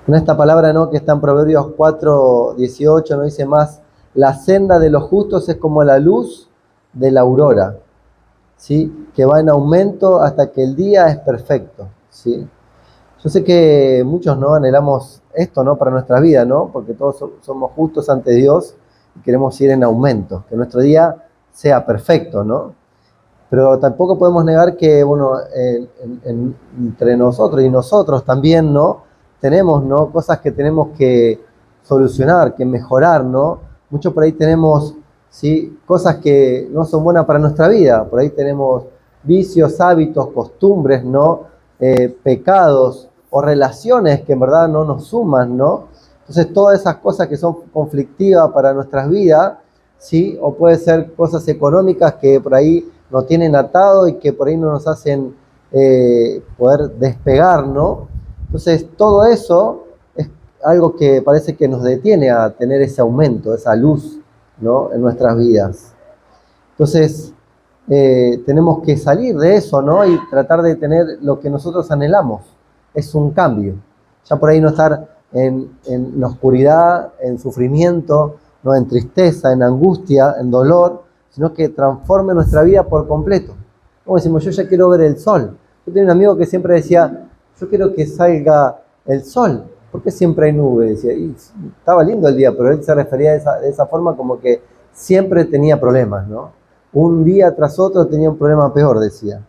En esta palabra, ¿no?, que está en Proverbios 4:18, no dice más: la senda de los justos es como la luz de la aurora, ¿sí?, que va en aumento hasta que el día es perfecto, ¿sí? Yo sé que muchos, ¿no?, anhelamos esto, ¿no?, para nuestra vida, ¿no?, porque todos somos justos ante Dios y queremos ir en aumento, que nuestro día sea perfecto, ¿no? Pero tampoco podemos negar que, bueno, entre nosotros y nosotros también, ¿no?, tenemos, ¿no?, cosas que tenemos que solucionar, que mejorar, ¿no? Muchos por ahí tenemos, ¿sí?, cosas que no son buenas para nuestra vida. Por ahí tenemos vicios, hábitos, costumbres, ¿no?, pecados o relaciones que en verdad no nos suman, ¿no? Entonces todas esas cosas que son conflictivas para nuestras vidas, ¿sí?, o puede ser cosas económicas que por ahí nos tienen atado y que por ahí no nos hacen poder despegar, ¿no? Entonces todo eso es algo que parece que nos detiene a tener ese aumento, esa luz, ¿no?, en nuestras vidas. Entonces tenemos que salir de eso, ¿no?, y tratar de tener lo que nosotros anhelamos. Es un cambio. Ya por ahí no estar en la oscuridad, en sufrimiento, no en tristeza, en angustia, en dolor, sino que transforme nuestra vida por completo. Como decimos, yo ya quiero ver el sol. Yo tenía un amigo que siempre decía: yo quiero que salga el sol. ¿Por qué siempre hay nubes? Decía, y estaba lindo el día, pero él se refería de esa forma, como que siempre tenía problemas, ¿no? Un día tras otro tenía un problema peor, decía.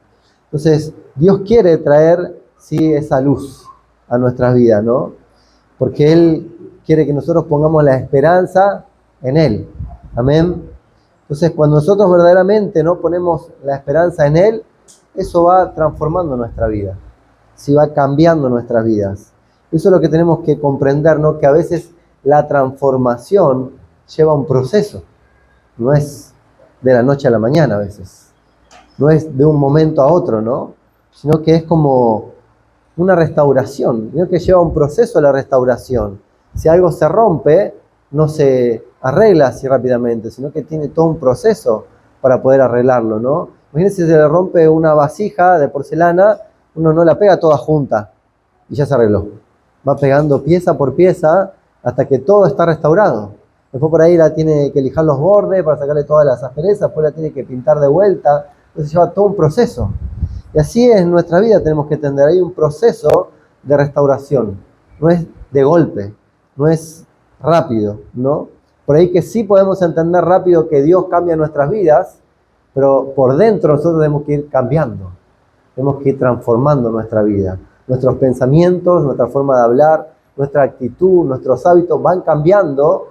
Entonces, Dios quiere traer, sí, esa luz a nuestras vidas, ¿no? Porque Él quiere que nosotros pongamos la esperanza en Él. Amén. Entonces, cuando nosotros verdaderamente, ¿no?, ponemos la esperanza en Él, eso va transformando nuestra vida. Sí, va cambiando nuestras vidas. Eso es lo que tenemos que comprender, ¿no?, que a veces la transformación lleva un proceso. No es de la noche a la mañana a veces. No es de un momento a otro, ¿no? Sino que es como una restauración. Sino que lleva un proceso la restauración. Si algo se rompe, no se arregla así rápidamente, sino que tiene todo un proceso para poder arreglarlo, ¿no? Imagínense si se le rompe una vasija de porcelana, uno no la pega toda junta y ya se arregló. Va pegando pieza por pieza hasta que todo está restaurado. Después por ahí la tiene que lijar los bordes para sacarle todas las asperezas, después la tiene que pintar de vuelta. Entonces lleva todo un proceso. Y así es en nuestra vida, tenemos que entender, hay un proceso de restauración. No es de golpe, no es rápido, ¿no? Por ahí que sí podemos entender rápido que Dios cambia nuestras vidas, pero por dentro nosotros tenemos que ir cambiando. Tenemos que ir transformando nuestra vida. Nuestros pensamientos, nuestra forma de hablar, nuestra actitud, nuestros hábitos van cambiando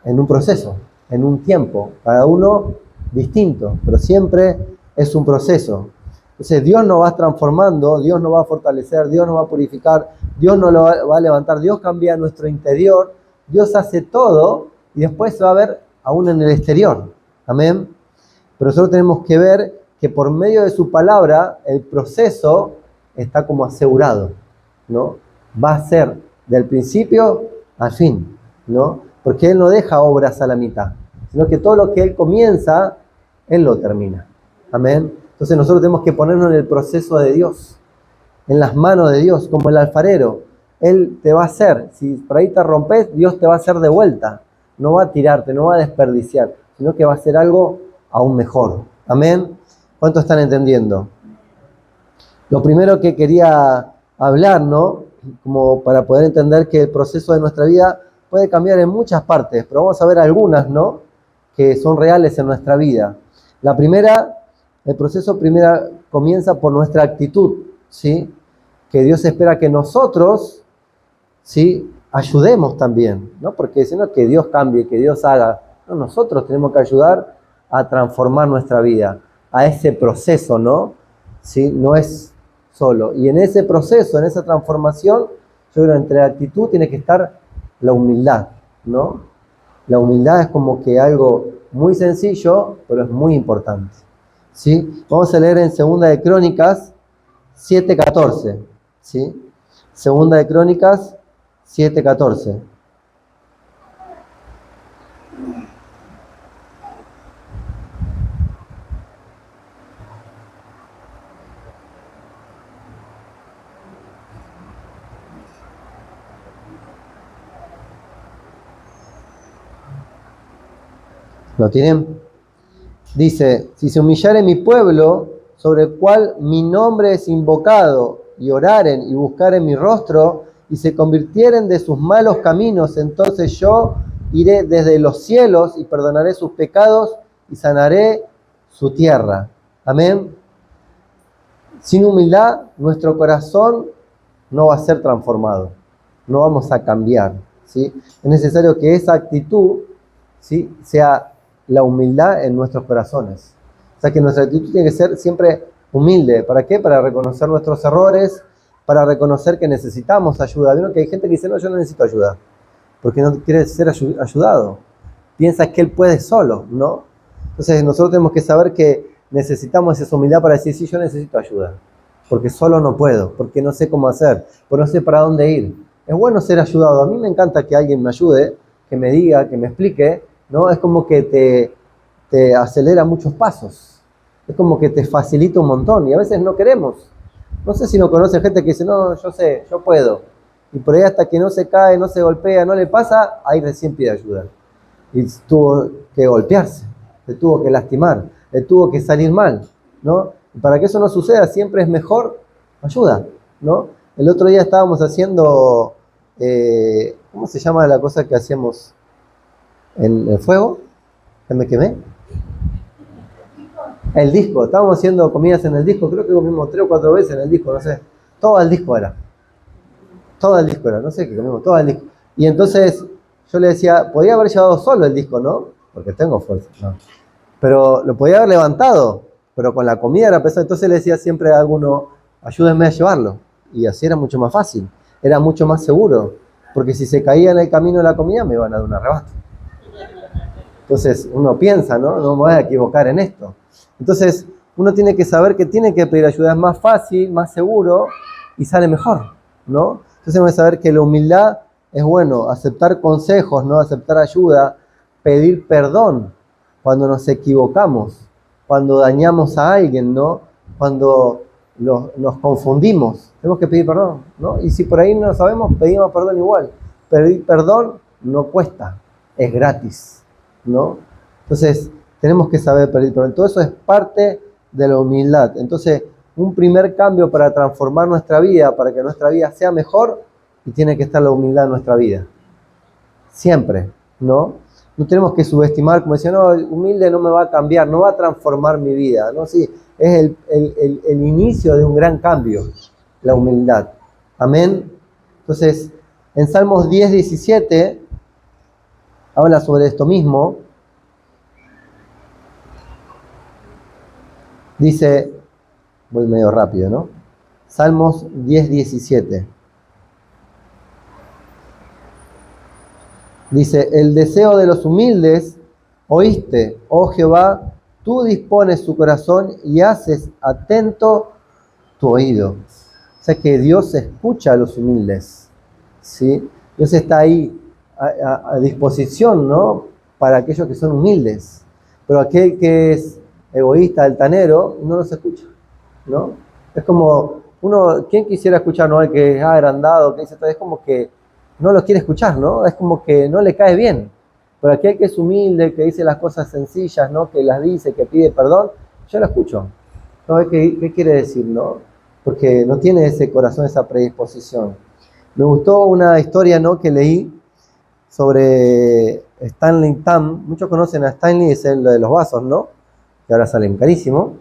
en un proceso, en un tiempo, cada uno distinto, pero siempre es un proceso. Entonces Dios nos va transformando, Dios nos va a fortalecer, Dios nos va a purificar, Dios nos lo va a levantar, Dios cambia nuestro interior, Dios hace todo y después se va a ver aún en el exterior. Amén. Pero nosotros tenemos que ver que por medio de su palabra el proceso está como asegurado, ¿no? Va a ser del principio al fin, ¿no? Porque Él no deja obras a la mitad, sino que todo lo que Él comienza, Él lo termina. Amén. Entonces nosotros tenemos que ponernos en el proceso de Dios, en las manos de Dios, como el alfarero. Él te va a hacer, si por ahí te rompes, Dios te va a hacer de vuelta. No va a tirarte, no va a desperdiciar, sino que va a hacer algo aún mejor. Amén. ¿Cuántos están entendiendo? Lo primero que quería hablar, ¿no?, como para poder entender que el proceso de nuestra vida puede cambiar en muchas partes, pero vamos a ver algunas, ¿no?, que son reales en nuestra vida. La primera, el proceso primero comienza por nuestra actitud, ¿sí? Que Dios espera que nosotros, ¿sí?, ayudemos también, ¿no? Porque si no, que Dios cambie, que Dios haga. No, nosotros tenemos que ayudar a transformar nuestra vida, a ese proceso, ¿no? ¿Sí? No es solo. Y en ese proceso, en esa transformación, yo creo que entre la actitud tiene que estar la humildad, ¿no? La humildad es como que algo muy sencillo, pero es muy importante, ¿sí? Vamos a leer en Segunda de Crónicas 7:14, ¿sí? Segunda de Crónicas 7:14. ¿Lo tienen? Dice, si se humillare mi pueblo, sobre el cual mi nombre es invocado, y oraren y buscaren mi rostro, y se convirtieren de sus malos caminos, entonces yo iré desde los cielos y perdonaré sus pecados y sanaré su tierra. Amén. Sin humildad, nuestro corazón no va a ser transformado, no vamos a cambiar, ¿sí? Es necesario que esa actitud, ¿sí?, sea la humildad en nuestros corazones. O sea, que nuestra actitud tiene que ser siempre humilde. ¿Para qué? Para reconocer nuestros errores, para reconocer que necesitamos ayuda. ¿Vieron que hay gente que dice, no, yo no necesito ayuda? Porque no quiere ser ayudado. Piensa que él puede solo, ¿no? Entonces nosotros tenemos que saber que necesitamos esa humildad para decir, sí, yo necesito ayuda. Porque solo no puedo, porque no sé cómo hacer, porque no sé para dónde ir. Es bueno ser ayudado. A mí me encanta que alguien me ayude, que me diga, que me explique, ¿no? Es como que te acelera muchos pasos. Es como que te facilita un montón. Y a veces no queremos. No sé si no conoce gente que dice, no, yo sé, yo puedo. Y por ahí hasta que no se cae, no se golpea, no le pasa, ahí recién pide ayuda. Y tuvo que golpearse, le tuvo que lastimar, le tuvo que salir mal, ¿no? Y para que eso no suceda, siempre es mejor ayuda, ¿no? El otro día estábamos haciendo, ¿cómo se llama la cosa que hacemos en el fuego? ¿Que me quemé? El disco, estábamos haciendo comidas en el disco, creo que comimos 3 o 4 veces en el disco, no sé. Todo el disco era, no sé qué comimos, todo el disco. Y entonces yo le decía, podía haber llevado solo el disco, ¿no? Porque tengo fuerza, ¿no? Pero lo podía haber levantado, pero con la comida era pesado. Entonces le decía siempre a alguno, ayúdenme a llevarlo. Y así era mucho más fácil, era mucho más seguro. Porque si se caía en el camino de la comida, me iban a dar un arrebato. Entonces uno piensa, ¿no? No me voy a equivocar en esto. Entonces uno tiene que saber que tiene que pedir ayuda. Es más fácil, más seguro y sale mejor, ¿no? Entonces tenemos que saber que la humildad es bueno, aceptar consejos, ¿no? Aceptar ayuda, pedir perdón cuando nos equivocamos, cuando dañamos a alguien, ¿no? Cuando nos confundimos, tenemos que pedir perdón, ¿no? Y si por ahí no lo sabemos, pedimos perdón igual. Pedir perdón no cuesta, es gratis, ¿no? Entonces, tenemos que saber pedir perdón. Todo eso es parte de la humildad. Entonces, un primer cambio para transformar nuestra vida, para que nuestra vida sea mejor, y tiene que estar la humildad en nuestra vida. Siempre, ¿no? No tenemos que subestimar, como decía, no, humilde no me va a cambiar, no va a transformar mi vida, ¿no? Sí, es el inicio de un gran cambio, la humildad. Amén. Entonces, en Salmos 10:17, habla sobre esto mismo. Dice, voy medio rápido, ¿no? Salmos 10:17. Dice, el deseo de los humildes, oíste, oh Jehová, tú dispones su corazón y haces atento tu oído. O sea que Dios escucha a los humildes, ¿sí? Dios está ahí a disposición, ¿no? Para aquellos que son humildes. Pero aquel que es egoísta, altanero, no los escucha, ¿no? Es como, ¿quién quisiera escuchar, no? El que es agrandado, que dice todo, es como que no lo quiere escuchar, ¿no? Es como que no le cae bien. Pero aquel que es humilde, que dice las cosas sencillas, ¿no? Que las dice, que pide perdón, yo lo escucho. ¿No? ¿Qué quiere decir, no? Porque no tiene ese corazón, esa predisposición. Me gustó una historia, ¿no?, que leí sobre Stanley Tam. Muchos conocen a Stanley, es el de los vasos, ¿no? Que ahora salen carísimo.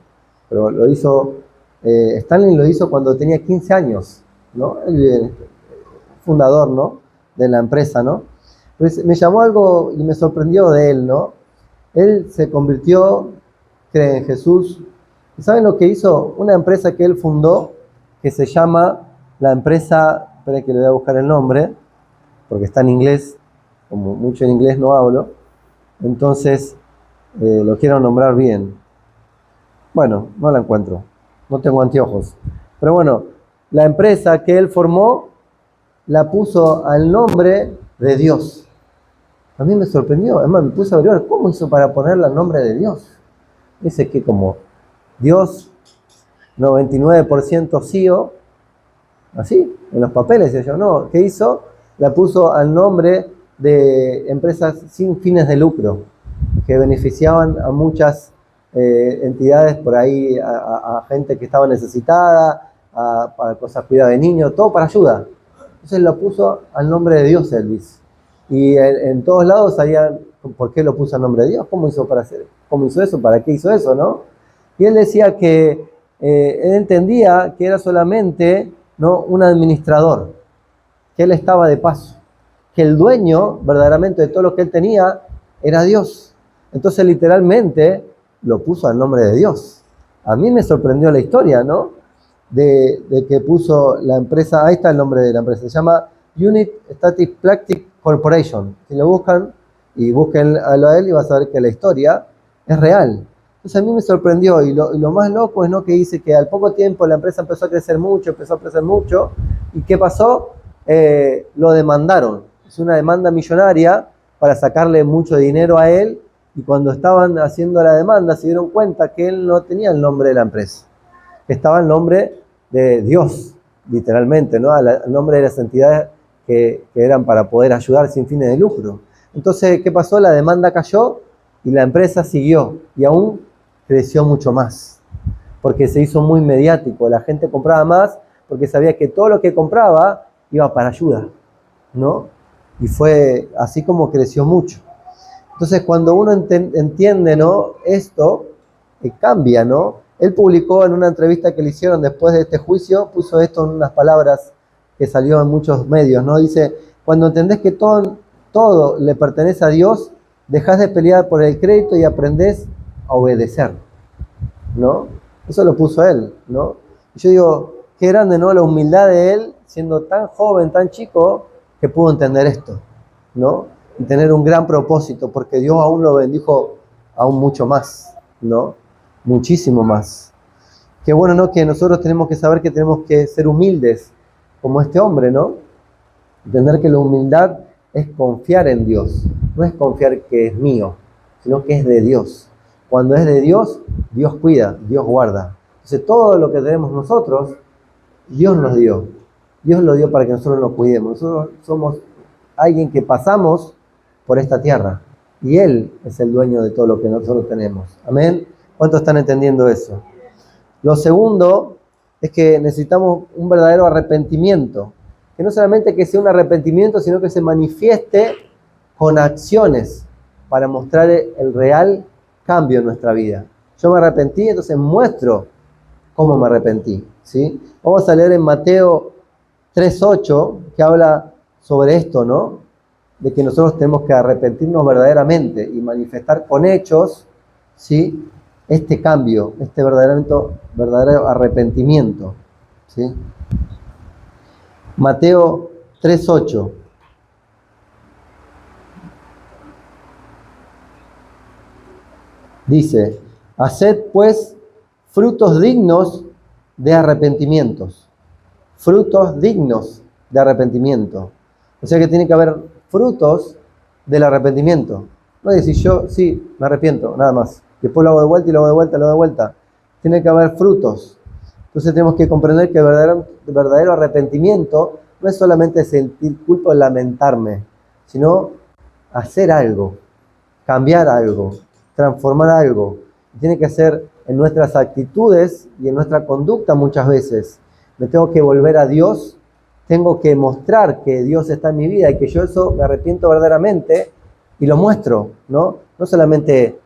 Pero lo hizo, Stanley lo hizo cuando tenía 15 años, ¿no? El fundador, ¿no?, de la empresa, ¿no? Pues me llamó algo y me sorprendió de él, ¿no? Él se convirtió, cree en Jesús. ¿Y saben lo que hizo? Una empresa que él fundó, que se llama la empresa, esperen que le voy a buscar el nombre, porque está en inglés, como mucho en inglés no hablo, entonces lo quiero nombrar bien. Bueno, no la encuentro, no tengo anteojos. Pero bueno, la empresa que él formó la puso al nombre de Dios. A mí me sorprendió, además me puse a averiguar cómo hizo para ponerle al nombre de Dios. Dice que como Dios 99% CEO, así, en los papeles, decía yo, no, ¿qué hizo? La puso al nombre de empresas sin fines de lucro. que beneficiaban a muchas entidades por ahí, a gente que estaba necesitada, para cosas, cuidado de niños, todo para ayuda. Entonces lo puso al nombre de Dios Elvis. Y en todos lados sabían por qué lo puso al nombre de Dios, cómo hizo eso, para qué hizo eso, ¿no? Y él decía que él entendía que era solamente, ¿no?, un administrador, que él estaba de paso, que el dueño verdaderamente de todo lo que él tenía era Dios. Entonces literalmente lo puso al nombre de Dios. A mí me sorprendió la historia, ¿no? De que puso la empresa, ahí está el nombre de la empresa, se llama Unit Static Plastic Corporation. Si lo buscan y busquen a él y vas a ver que la historia es real. Entonces a mí me sorprendió y lo más loco es, ¿no?, que dice que al poco tiempo la empresa empezó a crecer mucho, ¿y qué pasó? Lo demandaron. Es una demanda millonaria para sacarle mucho dinero a él, y cuando estaban haciendo la demanda se dieron cuenta que él no tenía el nombre de la empresa, que estaba el nombre de Dios, literalmente, ¿no?, el nombre de las entidades que eran para poder ayudar sin fines de lucro. Entonces, ¿qué pasó? La demanda cayó y la empresa siguió y aún creció mucho más, porque se hizo muy mediático. La gente compraba más porque sabía que todo lo que compraba iba para ayuda, ¿no? Y fue así como creció mucho. Entonces, cuando uno entiende, ¿no?, esto, cambia, ¿no? Él publicó en una entrevista que le hicieron después de este juicio, puso esto en unas palabras que salió en muchos medios, ¿no? Dice: cuando entendés que todo le pertenece a Dios, dejás de pelear por el crédito y aprendés a obedecer, ¿no? Eso lo puso él, ¿no? Y yo digo, qué grande, ¿no?, la humildad de él, siendo tan joven, tan chico, que pudo entender esto, ¿no? Y tener un gran propósito, porque Dios aún lo bendijo aún mucho más, ¿no? Muchísimo más. Qué bueno, ¿no?, que nosotros tenemos que saber que tenemos que ser humildes, como este hombre, ¿no? Entender que la humildad es confiar en Dios, no es confiar que es mío, sino que es de Dios. Cuando es de Dios, Dios cuida, Dios guarda. Entonces todo lo que tenemos nosotros, Dios nos dio. Dios lo dio para que nosotros nos cuidemos. Nosotros somos alguien que pasamos por esta tierra y Él es el dueño de todo lo que nosotros tenemos. Amén. ¿Cuántos están entendiendo eso? Lo segundo es que necesitamos un verdadero arrepentimiento. Que no solamente que sea un arrepentimiento, sino que se manifieste con acciones para mostrar el real cambio en nuestra vida. Yo me arrepentí, entonces muestro cómo me arrepentí, ¿sí? Vamos a leer en Mateo 3:8, que habla sobre esto, ¿no? De que nosotros tenemos que arrepentirnos verdaderamente y manifestar con hechos, ¿sí?, este cambio, este verdadero arrepentimiento, ¿sí? Mateo 3:8. Dice: haced pues frutos dignos de arrepentimientos. Frutos dignos de arrepentimiento. O sea que tiene que haber frutos del arrepentimiento. No es decir, yo sí, me arrepiento, nada más. Después lo hago de vuelta y lo hago de vuelta, lo hago de vuelta. Tiene que haber frutos. Entonces tenemos que comprender que el verdadero arrepentimiento no es solamente sentir culpa o lamentarme, sino hacer algo, cambiar algo, transformar algo. Tiene que ser en nuestras actitudes y en nuestra conducta muchas veces. Me tengo que volver a Dios, tengo que mostrar que Dios está en mi vida y que yo eso me arrepiento verdaderamente y lo muestro, ¿no? No solamente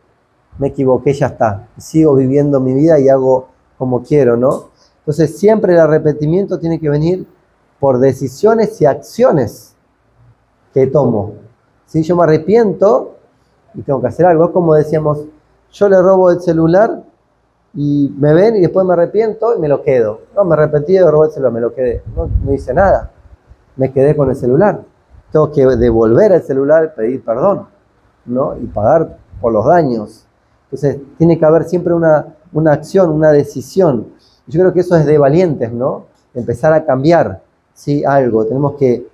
me equivoqué, ya está, sigo viviendo mi vida y hago como quiero, ¿no? Entonces siempre el arrepentimiento tiene que venir por decisiones y acciones que tomo. Si yo me arrepiento y tengo que hacer algo, es como decíamos, yo le robo el celular y me ven y después me arrepiento y me lo quedo. No, me arrepentí de robar el celular, me lo quedé. No hice nada, me quedé con el celular. Tengo que devolver el celular, pedir perdón, ¿no?, y pagar por los daños. Entonces tiene que haber siempre una acción, una decisión. Yo creo que eso es de valientes, ¿no? Empezar a cambiar, ¿sí?, algo. Tenemos que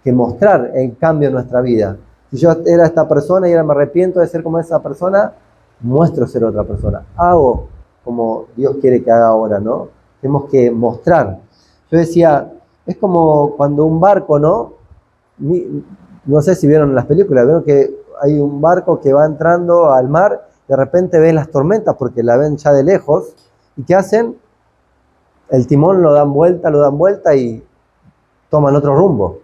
mostrar el cambio en nuestra vida. Si yo era esta persona y ahora me arrepiento de ser como esa persona, muestro ser otra persona. Hago como Dios quiere que haga ahora, ¿no? Tenemos que mostrar. Yo decía, es como cuando un barco, ¿no? No sé si vieron las películas, vieron que hay un barco que va entrando al mar, de repente ven las tormentas porque la ven ya de lejos, ¿y qué hacen? El timón lo dan vuelta y toman otro rumbo,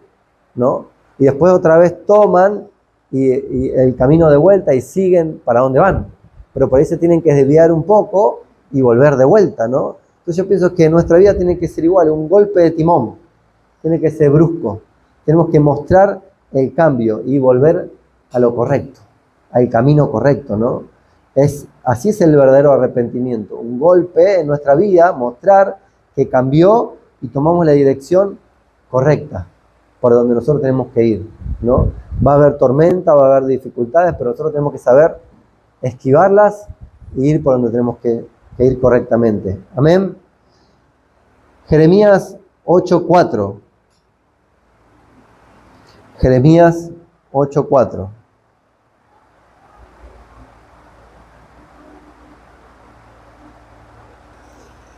¿no? Y después otra vez toman y el camino de vuelta y siguen para donde van. Pero por ahí se tienen que desviar un poco y volver de vuelta, ¿no? Entonces yo pienso que nuestra vida tiene que ser igual, un golpe de timón, tiene que ser brusco. Tenemos que mostrar el cambio y volver a lo correcto, al camino correcto, ¿no? Así es el verdadero arrepentimiento, un golpe en nuestra vida, mostrar que cambió y tomamos la dirección correcta por donde nosotros tenemos que ir, ¿no? Va a haber tormenta, va a haber dificultades, pero nosotros tenemos que saber esquivarlas e ir por donde tenemos que ir correctamente. Amén. Jeremías 8:4. Jeremías 8:4.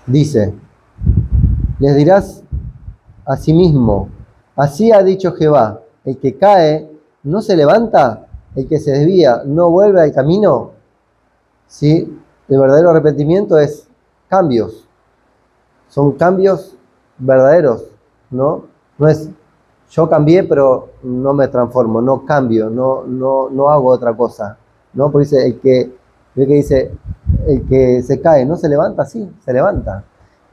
Dice, les dirás a sí mismo, así ha dicho Jehová, el que cae no se levanta, el que se desvía no vuelve al camino. ¿Sí? El verdadero arrepentimiento es cambios, son cambios verdaderos, ¿no? No es yo cambié pero no me transformo, no cambio, no hago otra cosa, ¿no? Porque dice el que se cae no se levanta, sí, se levanta.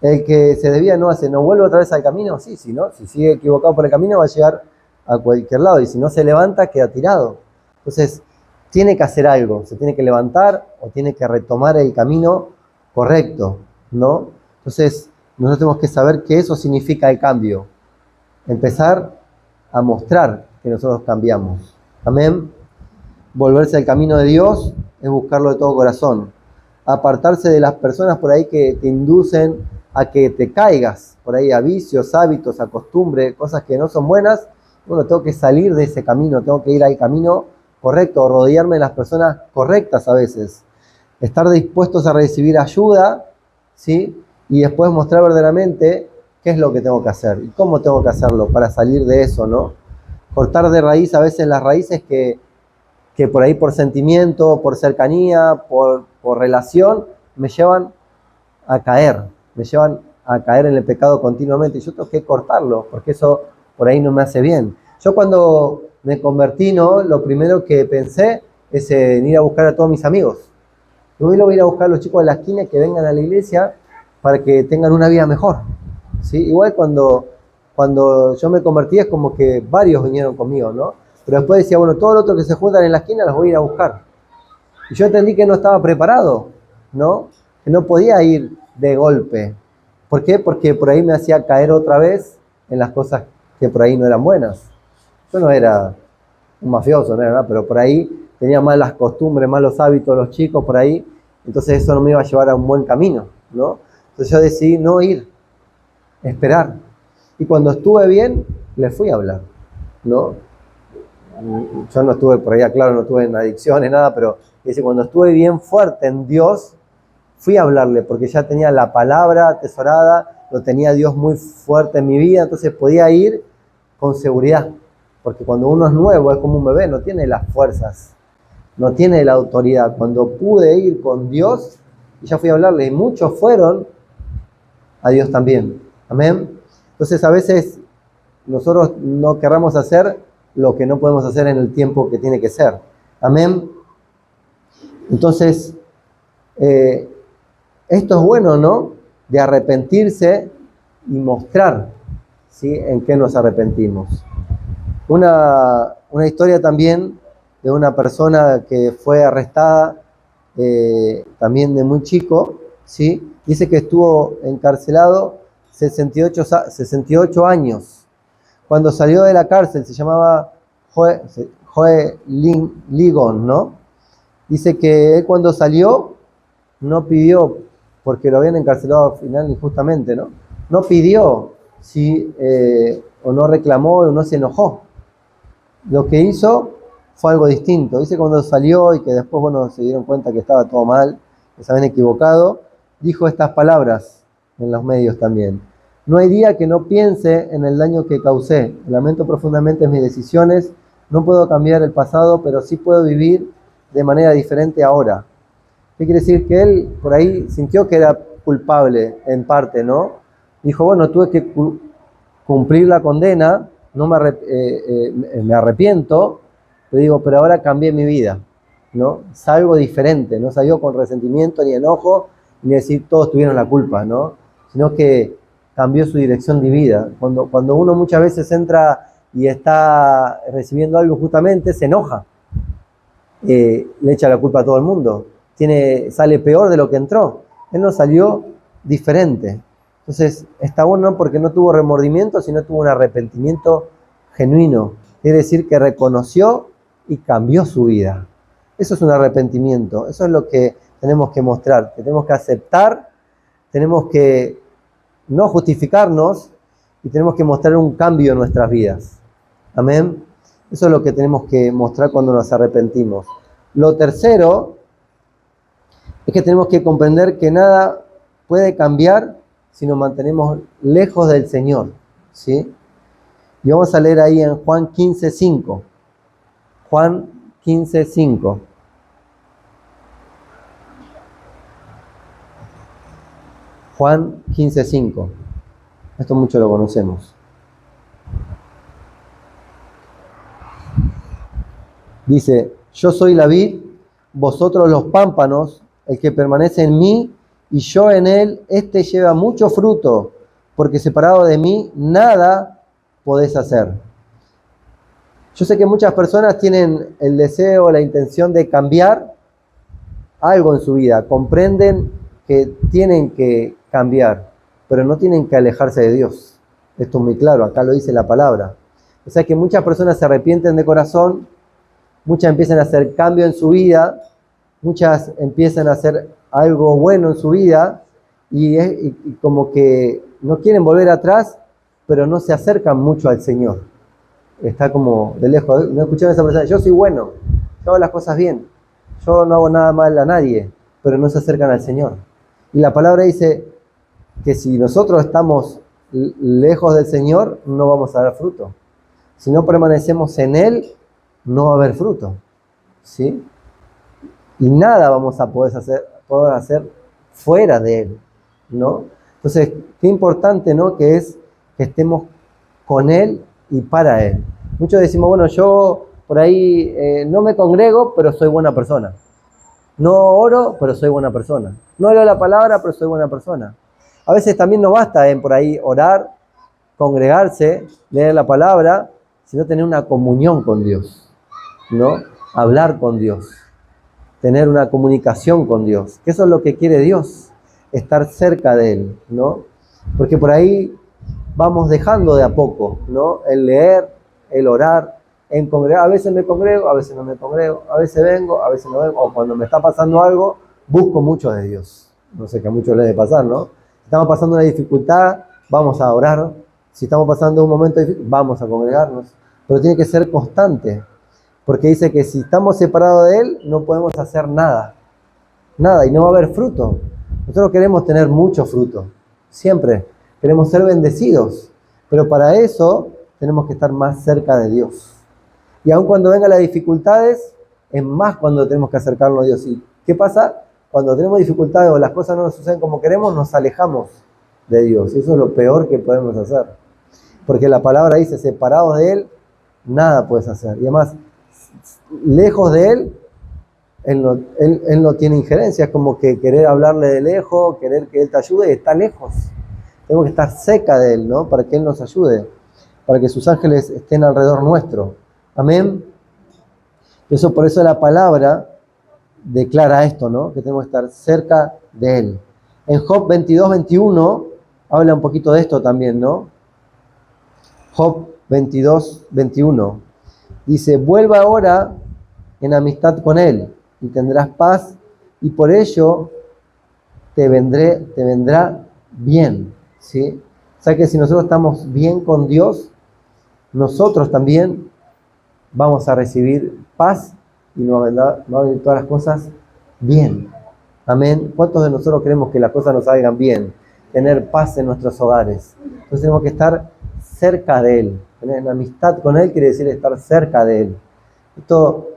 El que se desvía no vuelve otra vez al camino, sí, ¿no? Si sigue equivocado por el camino va a llegar a cualquier lado y si no se levanta queda tirado. Entonces tiene que hacer algo, se tiene que levantar o tiene que retomar el camino correcto, ¿no? Entonces nosotros tenemos que saber que eso significa el cambio, empezar a mostrar que nosotros cambiamos. Amén. Volverse al camino de Dios es buscarlo de todo corazón. Apartarse de las personas por ahí que te inducen a que te caigas, por ahí a vicios, hábitos, a costumbre, cosas que no son buenas. Bueno, tengo que salir de ese camino, tengo que ir al camino correcto, rodearme de las personas correctas a veces. Estar dispuestos a recibir ayuda, ¿sí? Y después mostrar verdaderamente qué es lo que tengo que hacer y cómo tengo que hacerlo para salir de eso, ¿no? Cortar de raíz a veces las raíces que por ahí por sentimiento, por cercanía, por relación, me llevan a caer en el pecado continuamente. Y yo tengo que cortarlo, porque eso por ahí no me hace bien. Yo cuando me convertí, ¿no? Lo primero que pensé es en ir a buscar a todos mis amigos. Yo voy a ir a buscar a los chicos de la esquina que vengan a la iglesia para que tengan una vida mejor, ¿sí? Igual cuando yo me convertí es como que varios vinieron conmigo, ¿no? Pero después decía, bueno, todos los otros que se juntan en la esquina los voy a ir a buscar. Y yo entendí que no estaba preparado, ¿no? Que no podía ir de golpe. ¿Por qué? Porque por ahí me hacía caer otra vez en las cosas que por ahí no eran buenas. Yo no era un mafioso, no era nada, pero por ahí tenía malas costumbres, malos hábitos los chicos por ahí, entonces eso no me iba a llevar a un buen camino, ¿no? Entonces yo decidí no ir, esperar. Y cuando estuve bien, le fui a hablar, ¿no? Yo no estuve por ahí, claro, no estuve en adicciones, nada, pero dice, cuando estuve bien fuerte en Dios, fui a hablarle, porque ya tenía la palabra atesorada, lo tenía Dios muy fuerte en mi vida, entonces podía ir con seguridad. Porque cuando uno es nuevo, es como un bebé, no tiene las fuerzas, no tiene la autoridad. Cuando pude ir con Dios, y ya fui a hablarle, y muchos fueron a Dios también. Amén. Entonces a veces nosotros no querramos hacer lo que no podemos hacer en el tiempo que tiene que ser. Amén. Entonces, esto es bueno, ¿no? De arrepentirse y mostrar, ¿sí?, en qué nos arrepentimos. Una historia también de una persona que fue arrestada también de muy chico, ¿sí? Dice que estuvo encarcelado 68 años. Cuando salió de la cárcel, se llamaba Joe Ligon, ¿no? Dice que él cuando salió no pidió, porque lo habían encarcelado al final injustamente, ¿no? No pidió, ¿sí? O no reclamó o no se enojó. Lo que hizo fue algo distinto. Dice cuando salió y que después, bueno, se dieron cuenta que estaba todo mal, que se habían equivocado, dijo estas palabras en los medios también. No hay día que no piense en el daño que causé. Lamento profundamente mis decisiones, No puedo cambiar el pasado, pero sí puedo vivir de manera diferente ahora. ¿Qué quiere decir? Que él por ahí sintió que era culpable en parte, ¿no? Dijo, bueno, tuve que cumplir la condena, no me arrepiento, pero ahora cambié mi vida, ¿no? Salgo diferente, no salió con resentimiento ni enojo, ni decir todos tuvieron la culpa, ¿no? Sino que cambió su dirección de vida. Cuando uno muchas veces entra y está recibiendo algo justamente, se enoja, le echa la culpa a todo el mundo, sale peor de lo que entró. Él no salió diferente. Entonces, está bueno porque no tuvo remordimiento, sino tuvo un arrepentimiento genuino. Quiere decir que reconoció y cambió su vida. Eso es un arrepentimiento. Eso es lo que tenemos que mostrar, que tenemos que aceptar, tenemos que no justificarnos y tenemos que mostrar un cambio en nuestras vidas. Amén. Eso es lo que tenemos que mostrar cuando nos arrepentimos. Lo tercero es que tenemos que comprender que nada puede cambiar si nos mantenemos lejos del Señor, ¿sí? Y vamos a leer ahí en Juan 15:5. Juan 15:5. Juan 15:5. Esto mucho lo conocemos. Dice, yo soy la vid, vosotros los pámpanos, el que permanece en mí y yo en él, este lleva mucho fruto, porque separado de mí nada podés hacer. Yo sé que muchas personas tienen el deseo, la intención de cambiar algo en su vida, comprenden que tienen que cambiar, pero no tienen que alejarse de Dios. Esto es muy claro, acá lo dice la palabra. O sea que muchas personas se arrepienten de corazón, muchas empiezan a hacer cambio en su vida, muchas empiezan a hacer algo bueno en su vida y como que no quieren volver atrás, pero no se acercan mucho al Señor. Está como de lejos. No escucharon a esa persona, yo soy bueno, yo hago las cosas bien, yo no hago nada mal a nadie, pero no se acercan al Señor. Y la palabra dice que si nosotros estamos lejos del Señor, no vamos a dar fruto. Si no permanecemos en Él, no va a haber fruto, ¿sí? Y nada vamos a poder hacer fuera de Él, ¿no? Entonces, qué importante, ¿no? Que es que estemos con Él y para Él. Muchos decimos, bueno, yo por ahí no me congrego, pero soy buena persona. No oro, pero soy buena persona. No leo la palabra, pero soy buena persona. A veces también no basta por ahí orar, congregarse, leer la palabra, sino tener una comunión con Dios, ¿no? Hablar con Dios, tener una comunicación con Dios, que eso es lo que quiere Dios, estar cerca de Él, ¿no? Porque por ahí vamos dejando de a poco, ¿no? El leer, el orar, en congregar. A veces me congrego, a veces no me congrego, a veces vengo, a veces no vengo, o cuando me está pasando algo, busco mucho de Dios. No sé, que a muchos les debe pasar, ¿no? Si estamos pasando una dificultad, vamos a orar. Si estamos pasando un momento difícil, vamos a congregarnos. Pero tiene que ser constante, porque dice que si estamos separados de Él, no podemos hacer nada. Nada, y no va a haber fruto. Nosotros queremos tener mucho fruto, siempre. Queremos ser bendecidos, pero para eso tenemos que estar más cerca de Dios. Y aun cuando vengan las dificultades, es más cuando tenemos que acercarnos a Dios. ¿Y qué pasa? Cuando tenemos dificultades o las cosas no nos suceden como queremos, nos alejamos de Dios. Y eso es lo peor que podemos hacer. Porque la palabra dice, separados de Él, nada puedes hacer. Y además, lejos de Él no tiene injerencia. Es como que querer hablarle de lejos, querer que Él te ayude, y está lejos. Tenemos que estar cerca de Él, ¿no? Para que Él nos ayude, para que sus ángeles estén alrededor nuestro. Amén. Por eso la palabra declara esto, ¿no? Que tenemos que estar cerca de Él. En Job 22:21 habla un poquito de esto también, ¿no? Job 22:21 dice, vuelva ahora en amistad con Él y tendrás paz y por ello te vendrá bien, ¿sí? O sea que si nosotros estamos bien con Dios, nosotros también vamos a recibir paz y nos van a venir todas las cosas bien. Amén. ¿Cuántos de nosotros queremos que las cosas nos salgan bien? Tener paz en nuestros hogares. Entonces tenemos que estar cerca de Él. tener amistad con Él quiere decir estar cerca de Él. Esto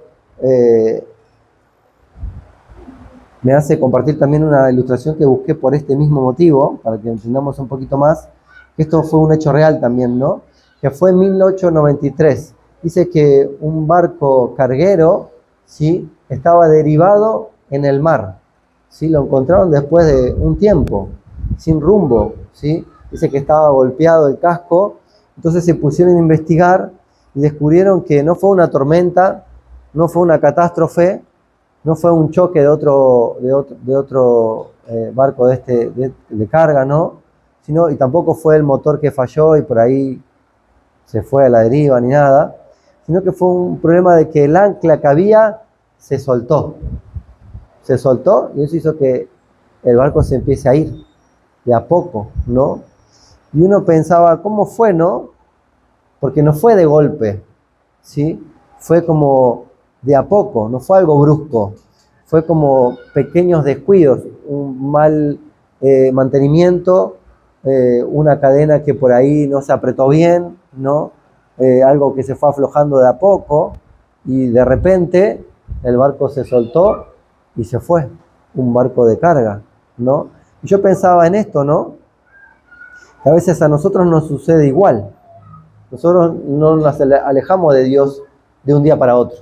me hace compartir también una ilustración que busqué por este mismo motivo, para que entendamos un poquito más, que esto fue un hecho real también, ¿no? Que fue en 1893. Dice que un barco carguero, ¿sí?, estaba derivado en el mar, ¿sí? Lo encontraron después de un tiempo, sin rumbo, ¿sí? Dice que estaba golpeado el casco, entonces se pusieron a investigar y descubrieron que no fue una tormenta, no fue una catástrofe, no fue un choque de otro barco de carga, ¿no? Sino, y tampoco fue el motor que falló y por ahí se fue a la deriva ni nada, sino que fue un problema de que el ancla que había se soltó y eso hizo que el barco se empiece a ir de a poco, ¿no? Y uno pensaba, ¿cómo fue, no? Porque no fue de golpe, ¿sí? Fue como de a poco, no fue algo brusco. Fue como pequeños descuidos, un mal mantenimiento, una cadena que por ahí no se apretó bien, ¿no? Algo que se fue aflojando de a poco y de repente el barco se soltó y se fue, un barco de carga, ¿no? Y yo pensaba en esto, ¿no? Que a veces a nosotros nos sucede igual. Nosotros no nos alejamos de Dios de un día para otro.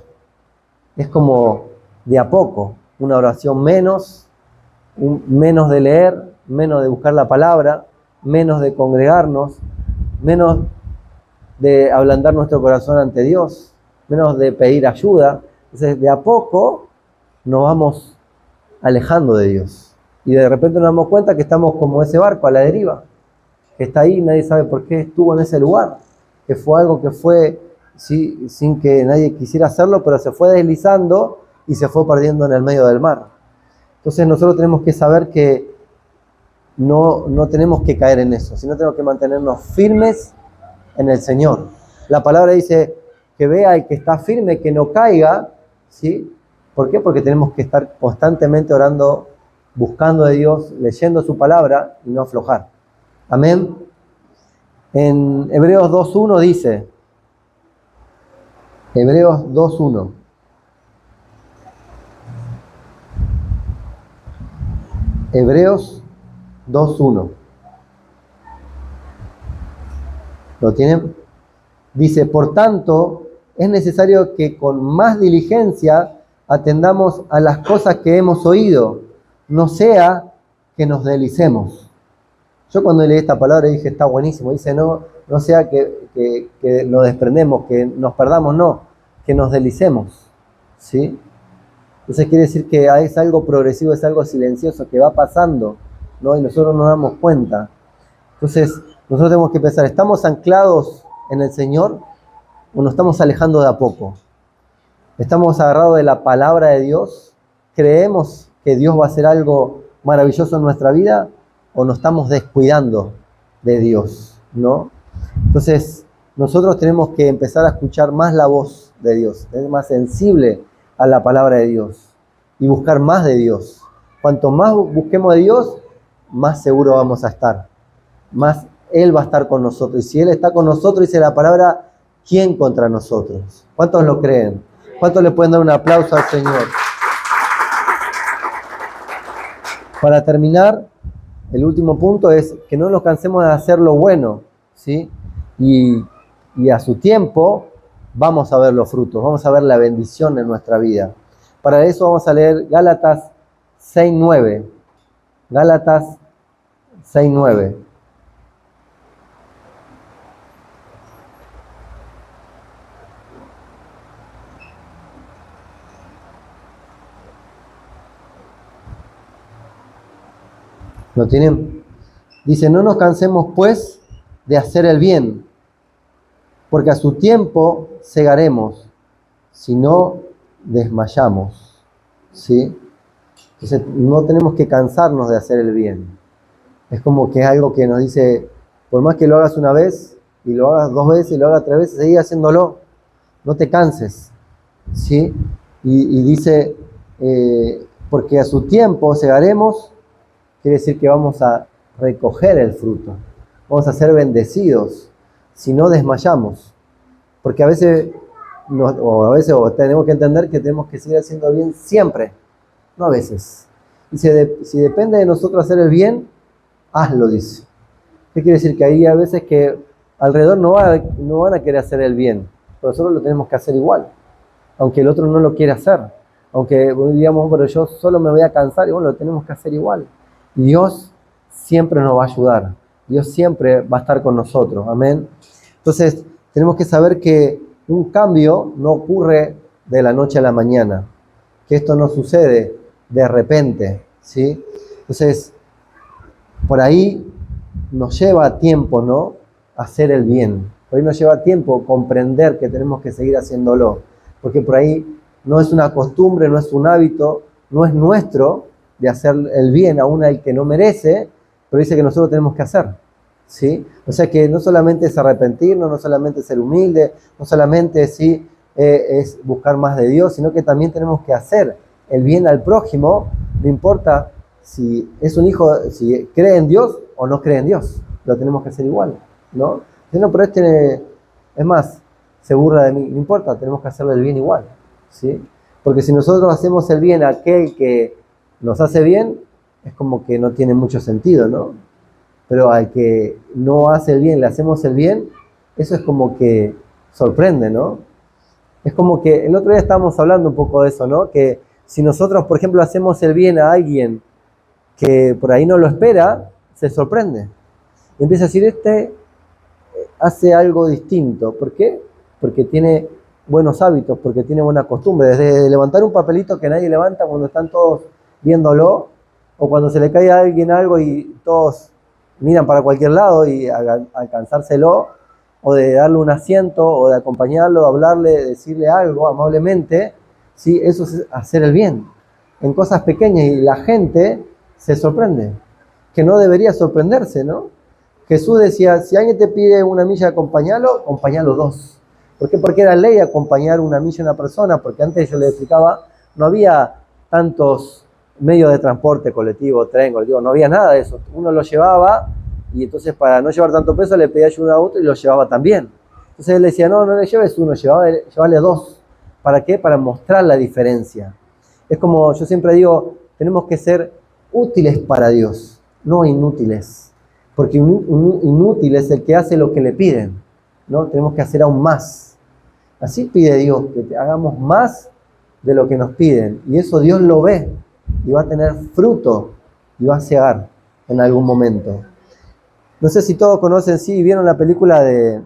Es como de a poco, una oración menos, menos de leer, menos de buscar la palabra, menos de congregarnos, menos de ablandar nuestro corazón ante Dios, menos de pedir ayuda. Entonces, de a poco nos vamos alejando de Dios. Y de repente nos damos cuenta que estamos como ese barco a la deriva, que está ahí, nadie sabe por qué estuvo en ese lugar, que fue algo que fue, sí, sin que nadie quisiera hacerlo, pero se fue deslizando y se fue perdiendo en el medio del mar. Entonces nosotros tenemos que saber que no tenemos que caer en eso, sino tenemos que mantenernos firmes en el Señor. La palabra dice que vea el que está firme, que no caiga, ¿sí? ¿Por qué? Porque tenemos que estar constantemente orando, buscando de Dios, leyendo su palabra y no aflojar. Amén. En Hebreos 2.1 dice, Hebreos 2.1, Hebreos 2.1, ¿lo tienen? Dice, por tanto, es necesario que con más diligencia atendamos a las cosas que hemos oído, no sea que nos deslicemos. Yo cuando leí esta palabra dije, está buenísimo. Dice, no sea que nos desprendemos, que nos perdamos, no, que nos deslicemos, ¿sí? Entonces quiere decir que es algo progresivo, es algo silencioso, que va pasando, ¿no? Y nosotros nos damos cuenta. Entonces, nosotros tenemos que pensar, ¿estamos anclados en el Señor o nos estamos alejando de a poco? ¿Estamos agarrados de la palabra de Dios? ¿Creemos que Dios va a hacer algo maravilloso en nuestra vida? ¿O nos estamos descuidando de Dios, ¿no? Entonces, nosotros tenemos que empezar a escuchar más la voz de Dios, ser más sensible a la palabra de Dios y buscar más de Dios. Cuanto más busquemos de Dios, más seguro vamos a estar, más Él va a estar con nosotros. Y si Él está con nosotros, dice la palabra, ¿quién contra nosotros? ¿Cuántos lo creen? ¿Cuántos le pueden dar un aplauso al Señor? Para terminar, el último punto es que no nos cansemos de hacer lo bueno, ¿sí? Y a su tiempo vamos a ver los frutos, vamos a ver la bendición en nuestra vida. Para eso vamos a leer Gálatas 6.9. Gálatas 6.9. ¿Lo tienen? Dice, no nos cansemos pues de hacer el bien, porque a su tiempo segaremos, si no desmayamos, ¿sí? Entonces no tenemos que cansarnos de hacer el bien. Es como que es algo que nos dice, por más que lo hagas una vez, y lo hagas 2 veces, y lo hagas 3 veces, seguí haciéndolo, no te canses, ¿sí? Y dice, porque a su tiempo segaremos, quiere decir que vamos a recoger el fruto, vamos a ser bendecidos si no desmayamos. Porque a veces, o tenemos que entender que tenemos que seguir haciendo bien siempre, no a veces. Y si depende de nosotros hacer el bien, hazlo, dice. ¿Qué quiere decir? Que hay a veces que alrededor no van a querer hacer el bien, pero nosotros lo tenemos que hacer igual, aunque el otro no lo quiera hacer. Aunque digamos, pero yo solo me voy a cansar, y bueno, lo tenemos que hacer igual. Y Dios siempre nos va a ayudar. Dios siempre va a estar con nosotros. Amén. Entonces, tenemos que saber que un cambio no ocurre de la noche a la mañana. Que esto no sucede de repente, ¿sí? Entonces, por ahí nos lleva tiempo, ¿no? Hacer el bien. Por ahí nos lleva tiempo comprender que tenemos que seguir haciéndolo. Porque por ahí no es una costumbre, no es un hábito, no es nuestro de hacer el bien a una que no merece, pero dice que nosotros tenemos que hacer, ¿sí? O sea que no solamente es arrepentirnos, no solamente es ser humilde, no solamente ¿sí? Es buscar más de Dios, sino que también tenemos que hacer el bien al prójimo, no importa si es un hijo, si cree en Dios o no cree en Dios, lo tenemos que hacer igual, ¿no? Si no, pero es más, se burla de mí, no importa, tenemos que hacerle el bien igual, ¿sí? Porque si nosotros hacemos el bien a aquel que nos hace bien, es como que no tiene mucho sentido, ¿no? Pero al que no hace el bien, le hacemos el bien, eso es como que sorprende, ¿no? Es como que el otro día estábamos hablando un poco de eso, ¿no? Que si nosotros, por ejemplo, hacemos el bien a alguien que por ahí no lo espera, se sorprende. Y empieza a decir, hace algo distinto. ¿Por qué? Porque tiene buenos hábitos, porque tiene buena costumbre. Desde levantar un papelito que nadie levanta cuando están todos viéndolo, o cuando se le cae a alguien algo y todos miran para cualquier lado y alcanzárselo, o de darle un asiento, o de acompañarlo, hablarle, decirle algo amablemente, ¿sí? Eso es hacer el bien. En cosas pequeñas, y la gente se sorprende, que no debería sorprenderse, ¿no? Jesús decía, si alguien te pide una milla, acompañalo dos. ¿Por qué? Porque era ley acompañar una milla a una persona, porque antes yo le explicaba, no había tantos medios de transporte, colectivo, tren, colectivo, no había nada de eso. Uno lo llevaba y entonces para no llevar tanto peso le pedía ayuda a otro y lo llevaba también. Entonces él decía, no le lleves uno, llévale dos. ¿Para qué? Para mostrar la diferencia. Es como yo siempre digo, tenemos que ser útiles para Dios, no inútiles. Porque un inútil es el que hace lo que le piden, ¿no? Tenemos que hacer aún más. Así pide Dios, que hagamos más de lo que nos piden. Y eso Dios lo ve y va a tener fruto y va a cegar en algún momento. No sé si todos conocen, sí, vieron la película de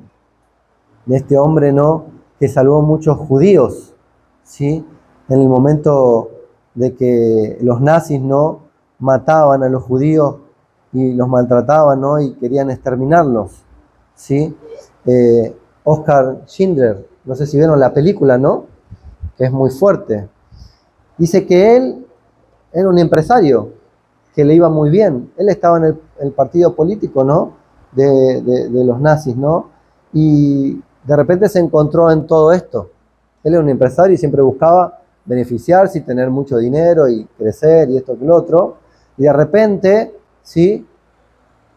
este hombre, ¿no? Que salvó muchos judíos, ¿sí? En el momento de que los nazis, ¿no? Mataban a los judíos y los maltrataban, ¿no? Y querían exterminarlos, ¿sí? Oskar Schindler, no sé si vieron la película, ¿no? Que es muy fuerte. Dice que él era un empresario, que le iba muy bien. Él estaba en el partido político, ¿no? De los nazis, ¿no? Y de repente se encontró en todo esto. Él era un empresario y siempre buscaba beneficiarse y tener mucho dinero y crecer y esto que lo otro. Y de repente, ¿sí?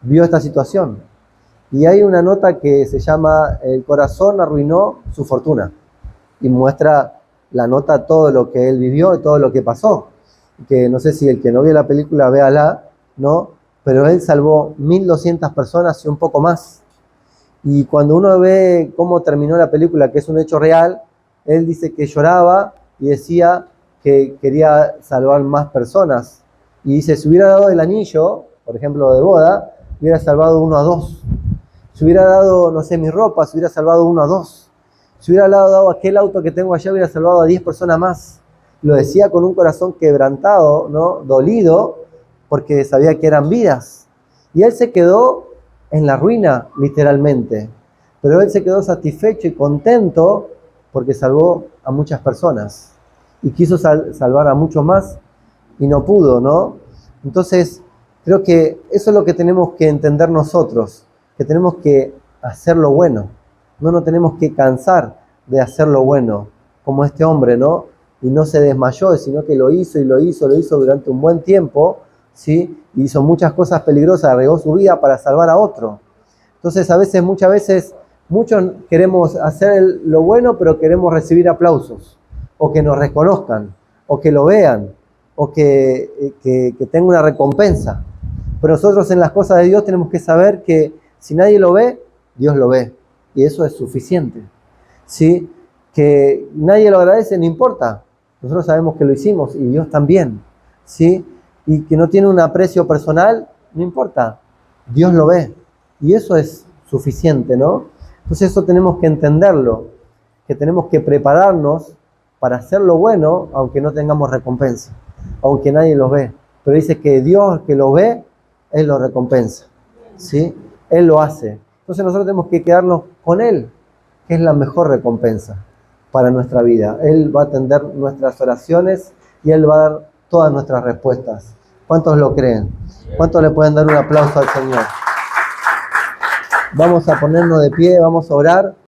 Vio esta situación. Y hay una nota que se llama El corazón arruinó su fortuna. Y muestra la nota todo lo que él vivió y todo lo que pasó. Que no sé si el que no vio la película, véala, ¿no? Pero él salvó 1.200 personas y un poco más. Y cuando uno ve cómo terminó la película, que es un hecho real, él dice que lloraba y decía que quería salvar más personas. Y dice, si hubiera dado el anillo, por ejemplo, de boda, hubiera salvado 1 a 2. Si hubiera dado, no sé, mi ropa, si hubiera salvado 1 a 2. Si hubiera dado aquel auto que tengo allá, hubiera salvado a 10 personas más. Lo decía con un corazón quebrantado, ¿no? Dolido, porque sabía que eran vidas. Y él se quedó en la ruina, literalmente. Pero él se quedó satisfecho y contento porque salvó a muchas personas. Y quiso salvar a muchos más y no pudo, ¿no? Entonces, creo que eso es lo que tenemos que entender nosotros, que tenemos que hacer lo bueno. No nos tenemos que cansar de hacer lo bueno, como este hombre, ¿no? Y no se desmayó, sino que lo hizo durante un buen tiempo, ¿sí? Y hizo muchas cosas peligrosas, arriesgó su vida para salvar a otro. Entonces, muchas veces Muchos queremos hacer lo bueno, pero queremos recibir aplausos, o que nos reconozcan, o que lo vean, o que tenga una recompensa. Pero nosotros en las cosas de Dios tenemos que saber que si nadie lo ve, Dios lo ve. Y eso es suficiente. ¿Sí? Que nadie lo agradece, no importa. Nosotros sabemos que lo hicimos y Dios también. ¿Sí? Y que no tiene un aprecio personal, no importa. Dios lo ve. Y eso es suficiente, ¿no? Entonces eso tenemos que entenderlo, que tenemos que prepararnos para hacer lo bueno, aunque no tengamos recompensa, aunque nadie lo ve. Pero dice que Dios que lo ve, Él lo recompensa, ¿sí? Él lo hace. Entonces nosotros tenemos que quedarnos con Él, que es la mejor recompensa para nuestra vida. Él va a atender nuestras oraciones y Él va a dar todas nuestras respuestas. ¿Cuántos lo creen? ¿Cuántos le pueden dar un aplauso al Señor? Vamos a ponernos de pie, vamos a orar.